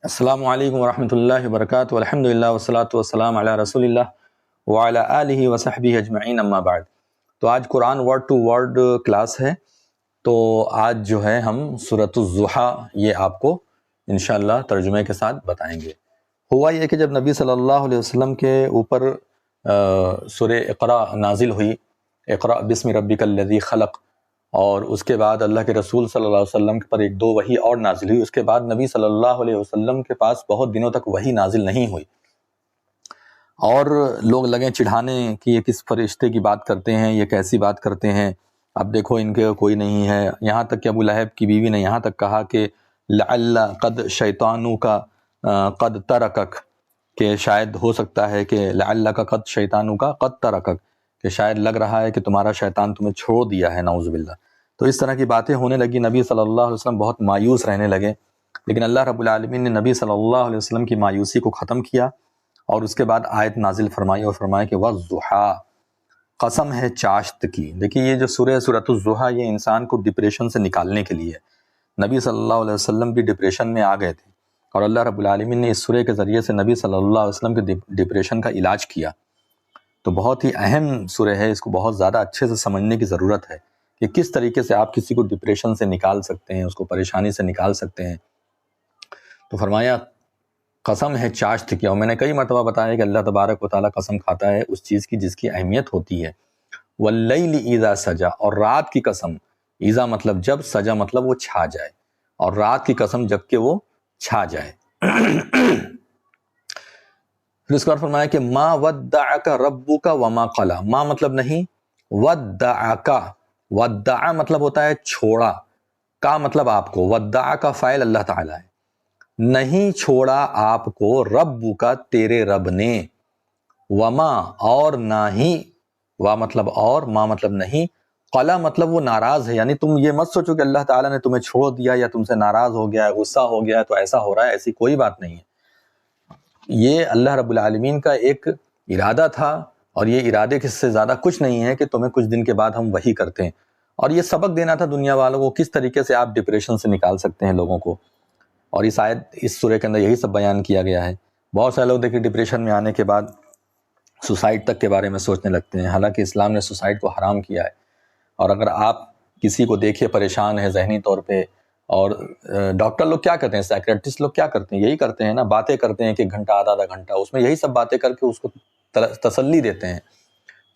السلام علیکم ورحمۃ اللہ وبرکاتہ، الحمد للہ والصلاۃ والسلام علی رسول اللہ وعلی آلہ وصحبہ اجمعین، اما بعد۔ تو آج قرآن ورڈ ٹو ورڈ کلاس ہے، تو آج جو ہے ہم سورۃ الضحیٰ یہ آپ کو انشاءاللہ ترجمے کے ساتھ بتائیں گے۔ ہوا یہ کہ جب نبی صلی اللہ علیہ وسلم کے اوپر سورہ اقرا نازل ہوئی، اقرا بسم ربک الذی خلق، اور اس کے بعد اللہ کے رسول صلی اللہ علیہ وسلم پر ایک دو وحی اور نازل ہوئی۔ اس کے بعد نبی صلی اللہ علیہ وسلم کے پاس بہت دنوں تک وحی نازل نہیں ہوئی، اور لوگ لگے چڑھانے کہ یہ کس فرشتے کی بات کرتے ہیں، یہ کیسی بات کرتے ہیں، اب دیکھو ان کے کوئی نہیں ہے۔ یہاں تک کہ ابو لہب کی بیوی نے یہاں تک کہا کہ لعل قد شیطانو کا قد ترکک، کہ شاید ہو سکتا ہے کہ لعل کا قد شیطانو کا قد ترکک، کہ شاید لگ رہا ہے کہ تمہارا شیطان تمہیں چھوڑ دیا ہے، نعوذ باللہ۔ تو اس طرح کی باتیں ہونے لگی، نبی صلی اللہ علیہ وسلم بہت مایوس رہنے لگے، لیکن اللہ رب العالمین نے نبی صلی اللہ علیہ وسلم کی مایوسی کو ختم کیا، اور اس کے بعد آیت نازل فرمائی اور فرمایا کہ وَالضُّحَىٰ، قسم ہے چاشت کی۔ دیکھیے یہ جو سورۃ الضحیٰ یہ انسان کو ڈپریشن سے نکالنے کے لیے ہے۔ نبی صلی اللہ علیہ وسلم بھی ڈپریشن میں آ گئے تھے، اور اللہ رب العالمین نے اس سورہ کے ذریعے سے نبی صلی اللہ علیہ وسلم کے ڈپریشن کا علاج کیا۔ تو بہت ہی اہم سورہ ہے، اس کو بہت زیادہ اچھے سے سمجھنے کی ضرورت ہے کہ کس طریقے سے آپ کسی کو ڈپریشن سے نکال سکتے ہیں، اس کو پریشانی سے نکال سکتے ہیں۔ تو فرمایا قسم ہے چاشت کی، اور میں نے کئی مرتبہ بتایا کہ اللہ تبارک و تعالیٰ قسم کھاتا ہے اس چیز کی جس کی اہمیت ہوتی ہے۔ واللیل اذا سجا، اور رات کی قسم، اذا مطلب جب، سجا مطلب وہ چھا جائے، اور رات کی قسم جب کہ وہ چھا جائے۔ پھر اس کے بعد فرمایا کہ ما ودعک ربک وما قلی، ما مطلب نہیں، ودعک، ودع مطلب ہوتا ہے چھوڑا، کا مطلب آپ کو، ودع کا فاعل اللہ تعالیٰ ہے، نہیں چھوڑا آپ کو، رب کا تیرے رب نے، وما اور نہ ہی، وا مطلب اور، ما مطلب نہیں، قلا مطلب وہ ناراض ہے۔ یعنی تم یہ مت سوچو کہ اللہ تعالیٰ نے تمہیں چھوڑ دیا یا تم سے ناراض ہو گیا ہے، غصہ ہو گیا ہے تو ایسا ہو رہا ہے، ایسی کوئی بات نہیں ہے۔ یہ اللہ رب العالمین کا ایک ارادہ تھا، اور یہ ارادے کے سے زیادہ کچھ نہیں ہے کہ تمہیں کچھ دن کے بعد ہم وہی کرتے ہیں، اور یہ سبق دینا تھا دنیا والوں کو کس طریقے سے آپ ڈپریشن سے نکال سکتے ہیں لوگوں کو۔ اور اس آیت، اس سورہ کے اندر یہی سب بیان کیا گیا ہے۔ بہت سارے لوگ دیکھیں ڈپریشن میں آنے کے بعد سوسائڈ تک کے بارے میں سوچنے لگتے ہیں، حالانکہ اسلام نے سوسائڈ کو حرام کیا ہے۔ اور اگر آپ کسی کو دیکھیں پریشان ہے ذہنی طور پہ، اور ڈاکٹر لوگ کیا کرتے ہیں، سائیکریٹسٹ لوگ کیا کرتے ہیں، یہی کرتے ہیں نا، باتیں کرتے ہیں کہ ایک گھنٹہ آدھا گھنٹہ، اس میں یہی سب باتیں کر کے اس کو تسلی دیتے ہیں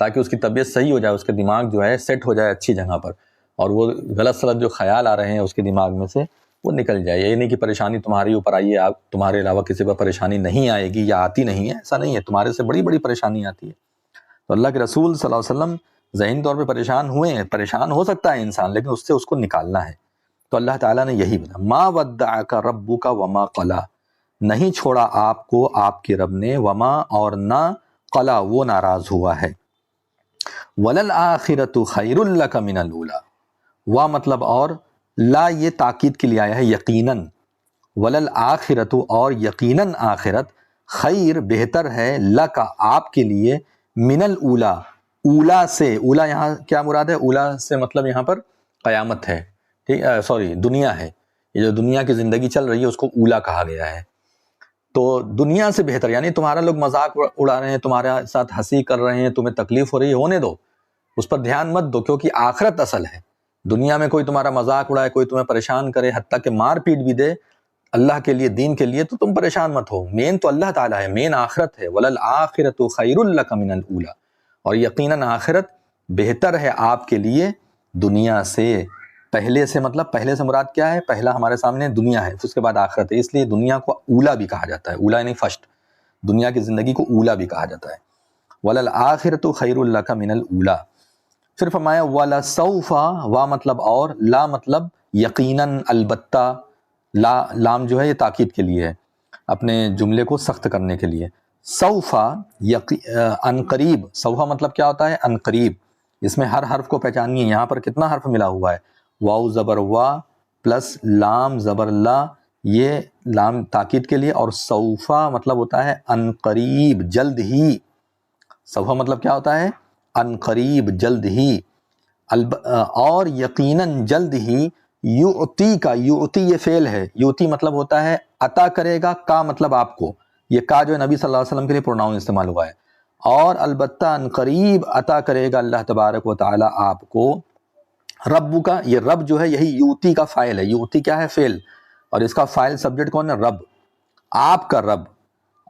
تاکہ اس کی طبیعت صحیح ہو جائے، اس کے دماغ جو ہے سیٹ ہو جائے اچھی جگہ پر، اور وہ غلط سلط جو خیال آ رہے ہیں اس کے دماغ میں سے وہ نکل جائے۔ یہ نہیں کہ پریشانی تمہاری اوپر آئی ہے، تمہارے علاوہ کسی پر پریشانی نہیں آئے گی یا آتی نہیں ہے، ایسا نہیں ہے، تمہارے سے بڑی بڑی پریشانی آتی ہے۔ تو اللہ کے رسول صلی اللہ علیہ وسلم ذہنی طور پہ پریشان ہوئے ہیں، پریشان ہو سکتا ہے انسان، لیکن اس سے اس کو نکالنا ہے۔ تو اللہ تعالیٰ نے یہی بتا، ما ودعک ربک وما قلی، نہیں چھوڑا آپ کو آپ کے رب نے، وما اور نہ، قلی وہ ناراض ہوا ہے۔ وللآخرۃ خیر لک من الاولی، وا مطلب اور، لا یہ تاکید کے لیے آیا ہے یقیناً، وللآخرۃ اور یقیناً آخرت، خیر بہتر ہے، لک آپ کے لیے، من الاولی اولا سے، اولا یہاں کیا مراد ہے، اولا سے مطلب یہاں پر قیامت ہے، ٹھیک، سوری دنیا ہے، یہ جو دنیا کی زندگی چل رہی ہے اس کو اولا کہا گیا ہے۔ تو دنیا سے بہتر، یعنی تمہارا لوگ مذاق اڑا رہے ہیں، تمہارے ساتھ ہنسی کر رہے ہیں، تمہیں تکلیف ہو رہی ہے، ہونے دو، اس پر دھیان مت دو، کیونکہ آخرت اصل ہے۔ دنیا میں کوئی تمہارا مذاق اڑائے، کوئی تمہیں پریشان کرے، حتیٰ کہ مار پیٹ بھی دے اللہ کے لیے، دین کے لیے، تو تم پریشان مت ہو، مین تو اللہ تعالیٰ ہے، مین آخرت ہے۔ وَلَلْآخِرَةُ خَيْرٌ لَكَ مِنَ الْأُولَى، اور یقیناً آخرت بہتر ہے آپ کے لیے دنیا سے۔ پہلے سے مطلب، پہلے سے مراد کیا ہے، پہلا ہمارے سامنے دنیا ہے، اس کے بعد آخرت ہے، اس لیے دنیا کو اولا بھی کہا جاتا ہے، اولا یعنی فرسٹ، دنیا کی زندگی کو اولا بھی کہا جاتا ہے۔ وَلَلْآخِرَةُ خَيْرٌ لَكَ مِنَ الْأُولَى، پھر فرمایا وَلَسَوْفَ، وا مطلب اور، لا مطلب یقیناً، البتہ، لام جو ہے یہ تاکید کے لیے ہے، اپنے جملے کو سخت کرنے کے لیے۔ سوف ان قریب، سوف مطلب کیا ہوتا ہے، ان قریب، اس میں ہر حرف کو پہچانیے، یہاں پر کتنا حرف ملا ہوا ہے، واو زبر وا پلس لام زبر لا، یہ لام تاکید کے لیے، اور سوفا مطلب ہوتا ہے ان قریب، جلد ہی، سوفا مطلب کیا ہوتا ہے، ان قریب، جلد ہی، اور یقیناً جلد ہی، یؤتی کا، یؤتی یہ فعل ہے، یؤتی مطلب ہوتا ہے عطا کرے گا، کا مطلب آپ کو، یہ کا جو ہے نبی صلی اللہ علیہ وسلم کے لیے پروناؤن استعمال ہوا ہے، اور البتہ ان قریب عطا کرے گا اللہ تبارک و تعالیٰ آپ کو، رب کا، یہ رب جو ہے یہی یوتی کا فاعل ہے، یوتی کیا ہے؟ فعل، اور اس کا فاعل سبجیکٹ کون ہے؟ رب، آپ کا رب،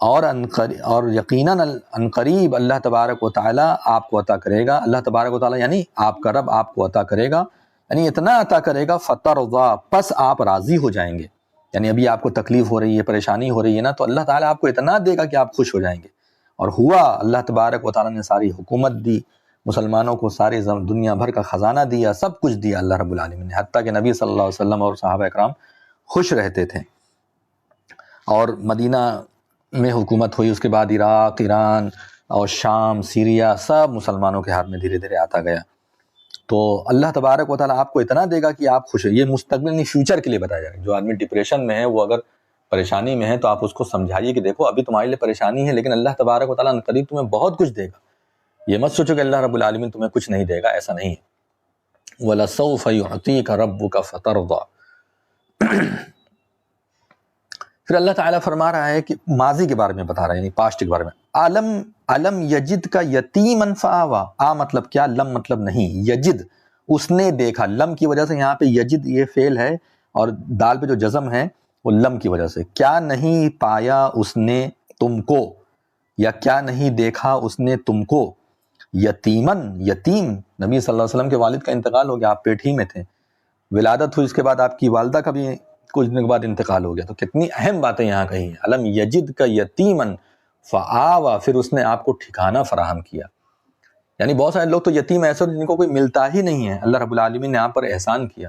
اور یقیناً ان قریب اللہ تبارک و تعالیٰ آپ کو عطا کرے گا، اللہ تبارک و تعالیٰ یعنی آپ کا رب آپ کو عطا کرے گا، یعنی اتنا عطا کرے گا فترضا، پس آپ راضی ہو جائیں گے، یعنی ابھی آپ کو تکلیف ہو رہی ہے، پریشانی ہو رہی ہے نا، تو اللہ تعالیٰ آپ کو اتنا دے گا کہ آپ خوش ہو جائیں گے، اور ہوا، اللہ تبارک و تعالیٰ نے ساری حکومت دی مسلمانوں کو، ساری دنیا بھر کا خزانہ دیا، سب کچھ دیا اللہ رب العالمین نے، حتیٰ کہ نبی صلی اللہ علیہ وسلم اور صحابہ اکرام خوش رہتے تھے، اور مدینہ میں حکومت ہوئی، اس کے بعد عراق، ایران اور شام، سیریا، سب مسلمانوں کے ہاتھ میں دھیرے دھیرے آتا گیا، تو اللہ تبارک و تعالیٰ آپ کو اتنا دے گا کہ آپ خوش ہیں، یہ مستقبل نہیں فیوچر کے لیے بتایا جائے گا، جو آدمی ڈپریشن میں ہے، وہ اگر پریشانی میں ہے تو آپ اس کو سمجھائیے کہ دیکھو ابھی تمہارے لیے پریشانی ہے، لیکن اللہ تبارک و تعالیٰ ان قریب تمہیں بہت کچھ دے گا، یہ مت سوچو کہ اللہ رب العالمین تمہیں کچھ نہیں دے گا، ایسا نہیں ہے، وَلَسَوْفَ يُعْطِيكَ رَبُّكَ فَتَرْضَى۔ پھر اللہ تعالیٰ فرما رہا ہے کہ ماضی کے بارے میں بتا رہا ہے، یعنی پاسٹ کے بارے میں، علم یجد کا یتیمن فآوا، آ مطلب کیا، لم مطلب نہیں، یجد اس نے دیکھا، لم کی وجہ سے یہاں پہ یجد یہ فعل ہے، اور دال پہ جو جزم ہے وہ لم کی وجہ سے، کیا نہیں پایا اس نے تم کو، یا کیا نہیں دیکھا اس نے تم کو، یتیمن، یتیم، نبی صلی اللہ علیہ وسلم کے والد کا انتقال ہو گیا، آپ پیٹ ہی میں تھے، ولادت ہوئی، اس کے بعد آپ کی والدہ کا بھی کچھ دن کے بعد انتقال ہو گیا، تو کتنی اہم باتیں یہاں کہی ہیں، علم یجد کا یتیمن فآوا، پھر اس نے آپ کو ٹھکانہ فراہم کیا، یعنی بہت سارے لوگ تو یتیم ایسے جن کو کوئی ملتا ہی نہیں ہے، اللہ رب العالمین نے آپ پر احسان کیا،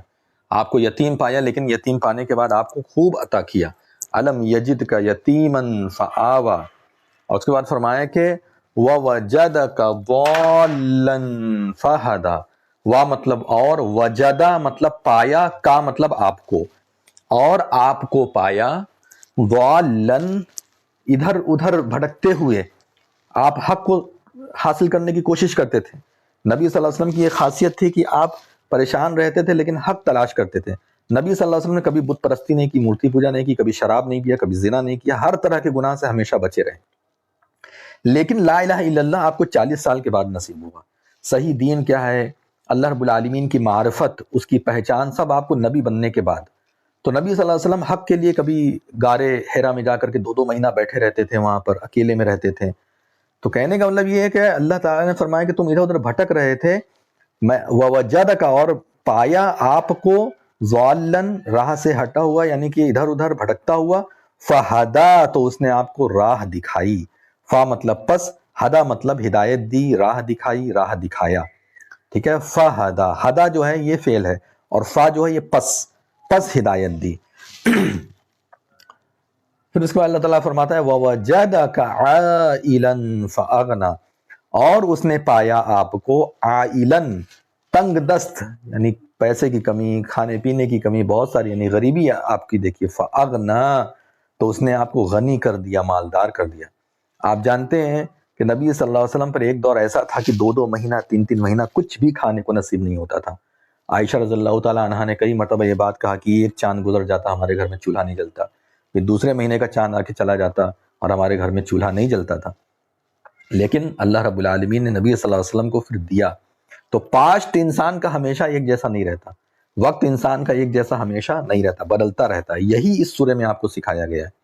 آپ کو یتیم پایا، لیکن یتیم پانے کے بعد آپ کو خوب عطا کیا، علم یجد کا یتیمن فآوا، اور اس کے بعد فرمایا کہ وَوَجَدَكَ ضَالًّا فَهَدَى، وا مطلب اور، وجدہ مطلب پایا، کا مطلب آپ کو، اور آپ کو پایا، ضَالًّا ادھر ادھر بھٹکتے ہوئے، آپ حق کو حاصل کرنے کی کوشش کرتے تھے، نبی صلی اللہ علیہ وسلم کی یہ خاصیت تھی کہ آپ پریشان رہتے تھے لیکن حق تلاش کرتے تھے، نبی صلی اللہ علیہ وسلم نے کبھی بت پرستی نہیں کی، مورتی پوجا نہیں کی، کبھی شراب نہیں پیا، کبھی زنا نہیں کیا، ہر طرح کے گناہ سے ہمیشہ بچے رہے، لیکن لا الہ الا اللہ آپ کو 40 سال کے بعد نصیب ہوا، صحیح دین کیا ہے، اللہ رب العالمین کی معرفت، اس کی پہچان، سب آپ کو نبی بننے کے بعد، تو نبی صلی اللہ علیہ وسلم حق کے لیے کبھی غارِ حرا میں جا کر کے 2 مہینہ بیٹھے رہتے تھے، وہاں پر اکیلے میں رہتے تھے، تو کہنے کا مطلب یہ ہے کہ اللہ تعالیٰ نے فرمایا کہ تم ادھر ادھر بھٹک رہے تھے، میں وَوَجَدَكَ اور پایا آپ کو، ضَالًّا راہ سے ہٹا ہوا، یعنی کہ ادھر ادھر بھٹکتا ہوا، فَهَدَى تو اس نے آپ کو راہ دکھائی، فا مطلب پس، ہدا مطلب ہدایت دی، راہ دکھائی، راہ دکھایا، ٹھیک ہے، فَهَدَى، ہدا جو ہے یہ فعل ہے، اور فا جو ہے یہ پس ہدایت دی، پھر اس کے بعد اللہ تعالیٰ فرماتا ہے وَوَجَدَكَ عَائِلًا فَأَغْنَى، اور اس نے پایا آپ کو عائلن تنگ دست، یعنی پیسے کی کمی، کھانے پینے کی کمی، بہت ساری، یعنی غریبی آپ کی دیکھیے، فَأَغْنَى تو اس نے آپ کو غنی کر دیا، مالدار کر دیا، آپ جانتے ہیں کہ نبی صلی اللہ علیہ وسلم پر ایک دور ایسا تھا کہ 2 مہینہ 3 مہینہ کچھ بھی کھانے کو نصیب نہیں ہوتا تھا، عائشہ رضی اللہ تعالیٰ عنہا نے کئی مرتبہ یہ بات کہا کہ ایک چاند گزر جاتا ہمارے گھر میں چولہا نہیں جلتا، پھر دوسرے مہینے کا چاند آ کے چلا جاتا اور ہمارے گھر میں چولہا نہیں جلتا تھا، لیکن اللہ رب العالمین نے نبی صلی اللہ علیہ وسلم کو پھر دیا، تو پاسٹ انسان کا ہمیشہ ایک جیسا نہیں رہتا، وقت انسان کا ایک جیسا ہمیشہ نہیں رہتا، بدلتا رہتا ہے، یہی اس سورے میں آپ کو سکھایا گیا ہے،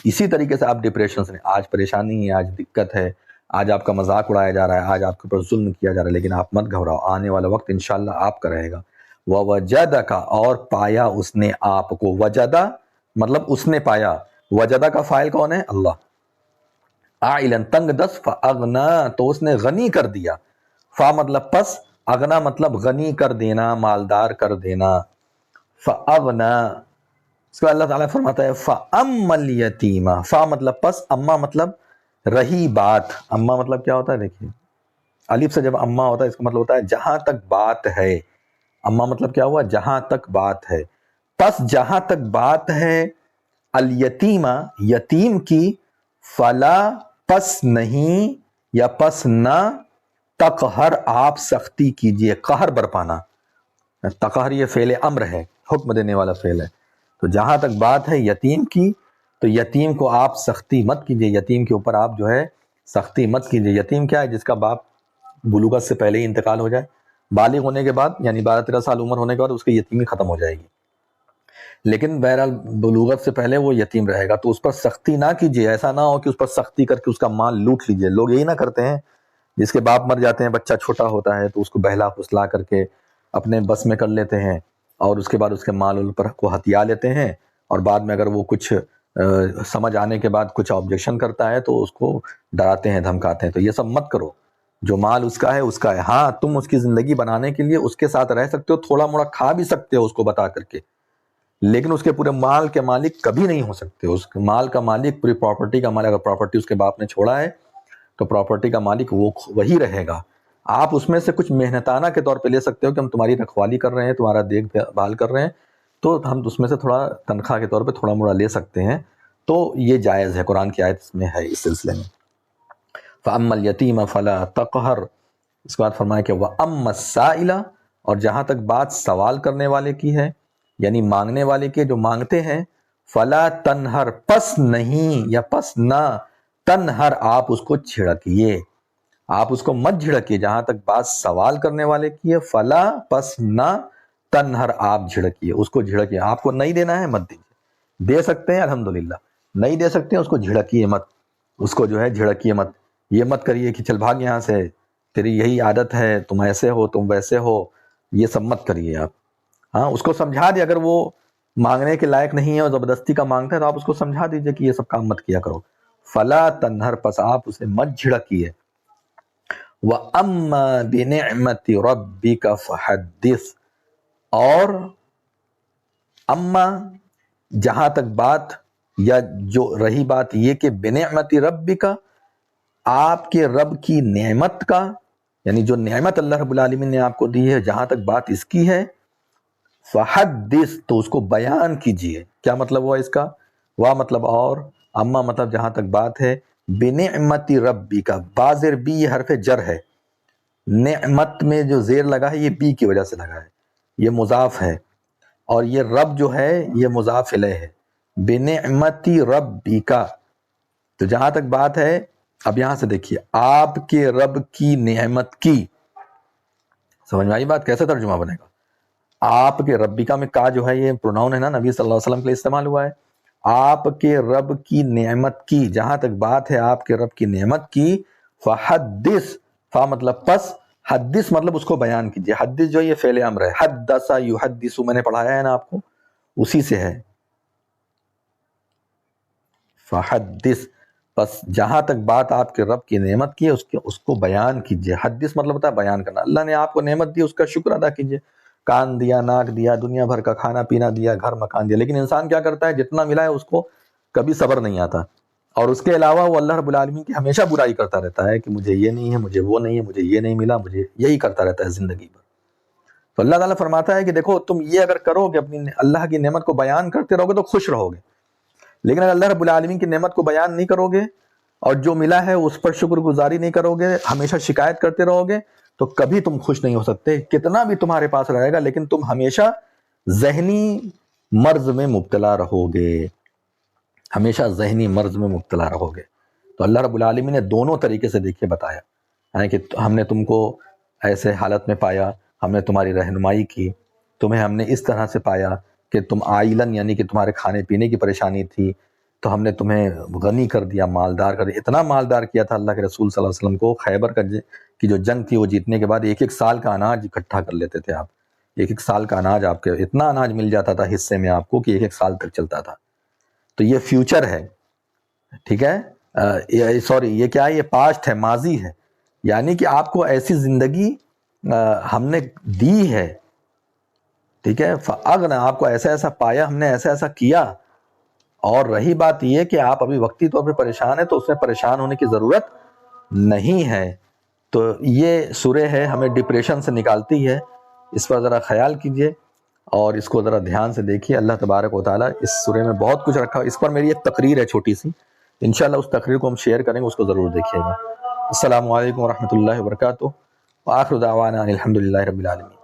اسی طریقے سے آپ ڈپریشن سے، آج پریشانی ہے، آج دقت ہے، آج آپ کا مذاق اڑایا جا رہا ہے، آج آپ کے اوپر ظلم کیا جا رہا ہے، لیکن آپ مت گھبراؤ، آنے والا وقت انشاءاللہ آپ کا رہے گا، وَوَجَدَكَ اور پایا اس نے آپ کو، وجدہ مطلب اس نے پایا، وجدہ کا فاعل کون ہے؟ اللہ، عائلن تنگ دست، فَأَغْنَى تو اس نے غنی کر دیا، فا مطلب پس، اغنا مطلب غنی کر دینا، مالدار کر دینا، فَأَغْنَى اس کو اللہ تعالیٰ فرماتا ہے فَأَمَّا الْيَتِيمَ، فا مطلب پس، اما مطلب رہی بات، اما مطلب کیا ہوتا ہے دیکھیے، الف سے جب اما ہوتا ہے اس کا مطلب ہوتا ہے جہاں تک بات ہے، اما مطلب کیا ہوا؟ جہاں تک بات ہے، پس جہاں تک بات ہے، الیتیمہ یتیم کی، فلا پس نہیں، یا پس نہ، تقہر آپ سختی کیجئے، قہر برپانا، تقہر یہ فعل امر ہے، حکم دینے والا فعل ہے، تو جہاں تک بات ہے یتیم کی، تو یتیم کو آپ سختی مت کیجیے، یتیم کے اوپر آپ جو ہے سختی مت کیجیے۔ یتیم کیا ہے؟ جس کا باپ بلوغت سے پہلے ہی انتقال ہو جائے، بالغ ہونے کے بعد یعنی 12-13 سال عمر ہونے کے بعد اس کی یتیمی ختم ہو جائے گی، لیکن بہرحال بلوغت سے پہلے وہ یتیم رہے گا، تو اس پر سختی نہ کیجیے۔ ایسا نہ ہو کہ اس پر سختی کر کے اس کا مال لوٹ لیجیے۔ لوگ یہی نہ کرتے ہیں، جس کے باپ مر جاتے ہیں، بچہ چھوٹا ہوتا ہے تو اس کو بہلا پھسلا کر کے اپنے بس میں کر لیتے ہیں، اور اس کے بعد اس کے مال پر کو ہتھیا لیتے ہیں، اور بعد میں اگر وہ کچھ سمجھ آنے کے بعد کچھ آبجیکشن کرتا ہے تو اس کو ڈراتے ہیں، دھمکاتے ہیں۔ تو یہ سب مت کرو، جو مال اس کا ہے اس کا ہے۔ ہاں تم اس کی زندگی بنانے کے لیے اس کے ساتھ رہ سکتے ہو، تھوڑا موڑا کھا بھی سکتے ہو اس کو بتا کر کے، لیکن اس کے پورے مال کے مالک کبھی نہیں ہو سکتے۔ اس مال کا مالک، پوری پراپرٹی کا مالک، اگر پراپرٹی اس کے باپ نے چھوڑا ہے تو پراپرٹی کا مالک وہی رہے گا۔ آپ اس میں سے کچھ محنتانہ کے طور پہ لے سکتے ہو کہ ہم تمہاری رکھوالی کر رہے ہیں، تمہارا دیکھ بھال کر رہے ہیں، تو ہم اس میں سے تھوڑا تنخواہ کے طور پہ تھوڑا موڑا لے سکتے ہیں، تو یہ جائز ہے، قرآن کی آیت میں ہے اس سلسلے میں۔ فَأَمَّا الْيَتِيمَ فَلَا تَقْهَرْ، اس کے بعد فرمایا کہ وَأَمَّا السَّائِلَ، اور جہاں تک بات سوال کرنے والے کی ہے، یعنی مانگنے والے کے، جو مانگتے ہیں، فَلَا تَنْهَرْ، پس نہیں یا پس نہ، تنہر آپ اس کو جھڑکیے، آپ اس کو مت جھڑکیے۔ جہاں تک بات سوال کرنے والے کی ہے، فلا، پس نہ، تنہر آپ جھڑکیے، اس کو جھڑکیے۔ آپ کو نہیں دینا ہے مت دیجیے، دے سکتے ہیں الحمدللہ، نہیں دے سکتے ہیں اس کو جھڑکیے مت، اس کو جو ہے جھڑکیے مت۔ یہ مت کریے کہ چل بھاگ یہاں سے، تیری یہی عادت ہے، تم ایسے ہو، تم ویسے ہو، یہ سب مت کریے آپ۔ ہاں اس کو سمجھا دیں، اگر وہ مانگنے کے لائق نہیں ہے اور زبردستی کا مانگتا ہے تو آپ اس کو سمجھا دیجیے کہ یہ سب کام مت کیا کرو۔ فلا تنہر، پس آپ اسے مت جھڑکیے۔ وَأَمَّا بِنِعْمَةِ رَبِّكَ فَحَدِّثْ، اور اما جہاں تک بات، یا جو رہی بات یہ کہ بِنِعْمَةِ رَبِّكَ، آپ کے رب کی نعمت کا، یعنی جو نعمت اللہ رب العالمین نے آپ کو دی ہے، جہاں تک بات اس کی ہے، فحدث، تو اس کو بیان کیجئے۔ کیا مطلب ہوا اس کا؟ وا مطلب اور، اما مطلب جہاں تک بات ہے، بنعمت ربی کا، بازر بی یہ حرف جر ہے، نعمت میں جو زیر لگا ہے یہ بی کی وجہ سے لگا ہے، یہ مضاف ہے، اور یہ رب جو ہے یہ مضاف الیہ ہے، بنعمت ربی کا۔ تو جہاں تک بات ہے، اب یہاں سے دیکھیے، آپ کے رب کی نعمت کی، سمجھ میں آئی بات؟ کیسے ترجمہ بنے گا؟ آپ کے ربی کا میں کا جو ہے یہ پروناؤن ہے نا، نبی صلی اللہ علیہ وسلم کے لیے استعمال ہوا ہے۔ آپ کے رب کی نعمت کی، جہاں تک بات ہے آپ کے رب کی نعمت کی، فحدث، فا مطلب پس، حدث مطلب اس کو بیان کیجئے۔ حدث جو یہ فعل امر ہے، حدث یحدث، میں نے پڑھایا ہے نا آپ کو، اسی سے ہے۔ فحدث، پس جہاں تک بات آپ کے رب کی نعمت کی ہے اس کو بیان کیجئے۔ حدث مطلب ہوتا ہے بیان کرنا۔ اللہ نے آپ کو نعمت دی، اس کا شکر ادا کیجئے۔ کان دیا، ناک دیا، دنیا بھر کا کھانا پینا دیا، گھر مکان دیا، لیکن انسان کیا کرتا ہے؟ جتنا ملا ہے اس کو کبھی صبر نہیں آتا، اور اس کے علاوہ وہ اللہ رب العالمین کی ہمیشہ برائی کرتا رہتا ہے کہ مجھے یہ نہیں ہے، مجھے وہ نہیں ہے، مجھے یہ نہیں ملا، مجھے یہی کرتا رہتا ہے زندگی بھر۔ تو اللہ تعالیٰ فرماتا ہے کہ دیکھو تم یہ اگر کرو کہ اپنی اللہ کی نعمت کو بیان کرتے رہو گے تو خوش رہو گے، لیکن اگر اللہ رب العالمین کی نعمت کو بیان نہیں کرو گے اور جو ملا ہے اس پر شکر گزاری نہیں کرو گے، ہمیشہ شکایت کرتے رہو گے، تو کبھی تم خوش نہیں ہو سکتے، کتنا بھی تمہارے پاس رہے گا، لیکن تم ہمیشہ ذہنی مرض میں مبتلا رہو گے، ہمیشہ ذہنی مرض میں مبتلا رہو گے۔ تو اللہ رب العالمین نے دونوں طریقے سے دیکھے بتایا ہے کہ ہم نے تم کو ایسے حالت میں پایا، ہم نے تمہاری رہنمائی کی، تمہیں ہم نے اس طرح سے پایا کہ تم عائلن یعنی کہ تمہارے کھانے پینے کی پریشانی تھی، تو ہم نے تمہیں غنی کر دیا، مالدار کر دیا۔ اتنا مالدار کیا تھا اللہ کے رسول صلی اللہ علیہ وسلم کو، خیبر کی جو جنگ تھی وہ جیتنے کے بعد 1 سال کا اناج اکٹھا کر لیتے تھے آپ، 1 سال کا اناج، آپ کے اتنا اناج مل جاتا تھا حصے میں آپ کو کہ 1 سال تک چلتا تھا۔ تو یہ فیوچر ہے، ٹھیک ہے، سوری یہ کیا ہے؟ یہ پاسٹ ہے، ماضی ہے، یعنی کہ آپ کو ایسی زندگی ہم نے دی ہے، ٹھیک ہے، فَأَغْنَا، آپ کو ایسا ایسا پایا، ہم نے ایسا ایسا کیا۔ اور رہی بات یہ کہ آپ ابھی وقتی طور پہ پریشان ہیں تو اس میں پریشان ہونے کی ضرورت نہیں ہے۔ تو یہ سورہ ہے، ہمیں ڈپریشن سے نکالتی ہے، اس پر ذرا خیال کیجئے اور اس کو ذرا دھیان سے دیکھیے۔ اللہ تبارک و تعالیٰ اس سورہ میں بہت کچھ رکھا، اس پر میری ایک تقریر ہے چھوٹی سی، انشاءاللہ اس تقریر کو ہم شیئر کریں گے، اس کو ضرور دیکھیے گا۔ السلام علیکم ورحمۃ اللہ وبرکاتہ، وآخر دعوانا الحمدللہ رب العالمین۔